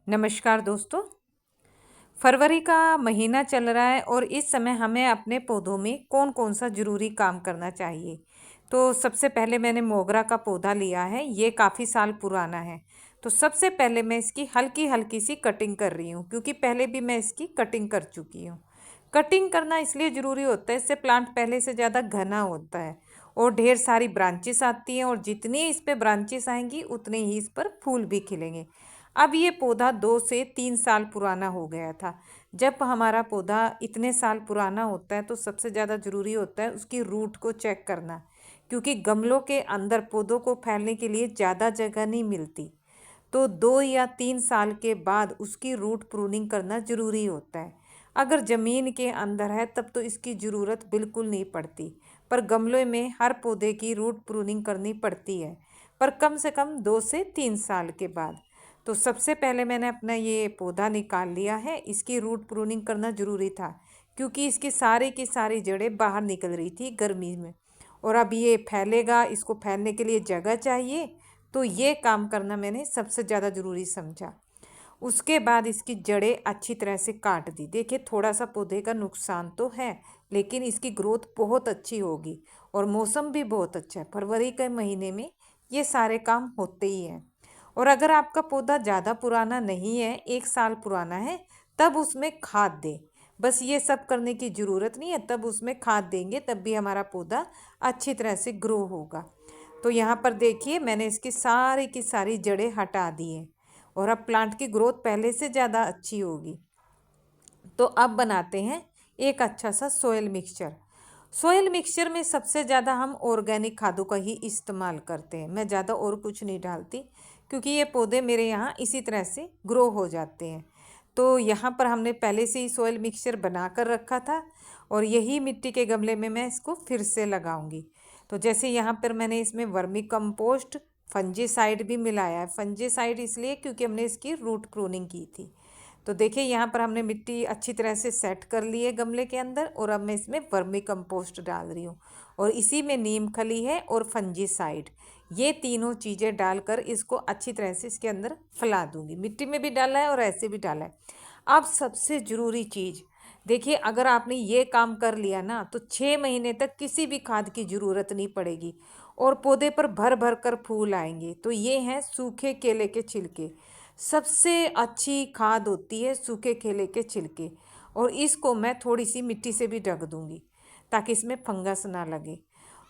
नमस्कार दोस्तों। फरवरी का महीना चल रहा है और इस समय हमें अपने पौधों में कौन कौन सा ज़रूरी काम करना चाहिए। तो सबसे पहले मैंने मोगरा का पौधा लिया है, ये काफ़ी साल पुराना है। तो सबसे पहले मैं इसकी हल्की हल्की सी कटिंग कर रही हूँ, क्योंकि पहले भी मैं इसकी कटिंग कर चुकी हूँ। कटिंग करना इसलिए ज़रूरी होता है, इससे प्लांट पहले से ज़्यादा घना होता है और ढेर सारी ब्रांचेस आती हैं, और जितनी इस पे ब्रांचेस आएंगी उतने ही इस पर फूल भी खिलेंगे। अब ये पौधा 2 से 3 साल पुराना हो गया था। जब हमारा पौधा इतने साल पुराना होता है तो सबसे ज़्यादा ज़रूरी होता है उसकी रूट को चेक करना, क्योंकि गमलों के अंदर पौधों को फैलने के लिए ज़्यादा जगह नहीं मिलती। तो 2 या 3 साल के बाद उसकी रूट प्रूनिंग करना ज़रूरी होता है। अगर ज़मीन के अंदर है तब तो इसकी ज़रूरत बिल्कुल नहीं पड़ती, पर गमलों में हर पौधे की रूट प्रूनिंग करनी पड़ती है, पर कम से कम 2 से 3 साल के बाद। तो सबसे पहले मैंने अपना ये पौधा निकाल लिया है, इसकी रूट प्रूनिंग करना ज़रूरी था, क्योंकि इसकी सारी की सारी जड़ें बाहर निकल रही थी गर्मी में, और अब ये फैलेगा, इसको फैलने के लिए जगह चाहिए। तो ये काम करना मैंने सबसे ज़्यादा ज़रूरी समझा। उसके बाद इसकी जड़ें अच्छी तरह से काट दी। देखिए, थोड़ा सा पौधे का नुकसान तो है, लेकिन इसकी ग्रोथ बहुत अच्छी होगी और मौसम भी बहुत अच्छा है। फरवरी के महीने में ये सारे काम होते ही हैं। और अगर आपका पौधा ज़्यादा पुराना नहीं है, 1 साल पुराना है, तब उसमें खाद दें। बस ये सब करने की ज़रूरत नहीं है, तब उसमें खाद देंगे तब भी हमारा पौधा अच्छी तरह से ग्रो होगा। तो यहाँ पर देखिए, मैंने इसकी सारी की सारी जड़ें हटा दी हैं और अब प्लांट की ग्रोथ पहले से ज़्यादा अच्छी होगी। तो अब बनाते हैं एक अच्छा सा सोयल मिक्सचर। सोयल मिक्सचर में सबसे ज़्यादा हम ऑर्गेनिक खादों का ही इस्तेमाल करते हैं। मैं ज़्यादा और कुछ नहीं डालती, क्योंकि ये पौधे मेरे यहाँ इसी तरह से ग्रो हो जाते हैं। तो यहाँ पर हमने पहले से ही सोयल मिक्सचर बना कर रखा था, और यही मिट्टी के गमले में मैं इसको फिर से लगाऊंगी। तो जैसे यहाँ पर मैंने इसमें वर्मी कंपोस्ट, फंजीसाइड भी मिलाया है। फंजीसाइड इसलिए क्योंकि हमने इसकी रूट प्रूनिंग की थी। तो देखिए, यहाँ पर हमने मिट्टी अच्छी तरह से सेट कर ली है गमले के अंदर, और अब मैं इसमें वर्मी कंपोस्ट डाल रही हूँ, और इसी में नीम खली है और फंजीसाइड। ये तीनों चीज़ें डालकर इसको अच्छी तरह से इसके अंदर फैला दूंगी। मिट्टी में भी डाला है और ऐसे भी डाला है। अब सबसे ज़रूरी चीज़ देखिए, अगर आपने ये काम कर लिया ना, तो 6 महीने तक किसी भी खाद की ज़रूरत नहीं पड़ेगी और पौधे पर भर भर कर फूल आएंगे। तो ये हैं सूखे केले के छिलके। सबसे अच्छी खाद होती है सूखे केले के छिलके, और इसको मैं थोड़ी सी मिट्टी से भी ढक दूंगी ताकि इसमें फंगस ना लगे।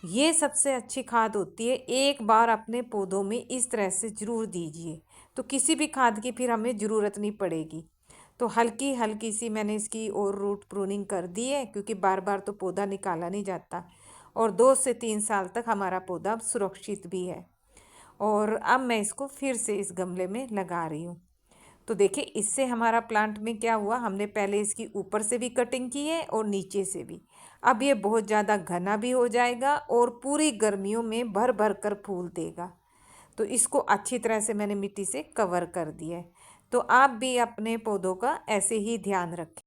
ये सबसे अच्छी खाद होती है। एक बार अपने पौधों में इस तरह से ज़रूर दीजिए, तो किसी भी खाद की फिर हमें ज़रूरत नहीं पड़ेगी। तो हल्की हल्की सी मैंने इसकी और रूट प्रूनिंग कर दी है, क्योंकि बार बार तो पौधा निकाला नहीं जाता, और 2 से 3 साल तक हमारा पौधा सुरक्षित भी है। और अब मैं इसको फिर से इस गमले में लगा रही हूँ। तो देखिए, इससे हमारा प्लांट में क्या हुआ, हमने पहले इसकी ऊपर से भी कटिंग की है और नीचे से भी। अब ये बहुत ज़्यादा घना भी हो जाएगा और पूरी गर्मियों में भर भर कर फूल देगा। तो इसको अच्छी तरह से मैंने मिट्टी से कवर कर दिया है। तो आप भी अपने पौधों का ऐसे ही ध्यान रखें।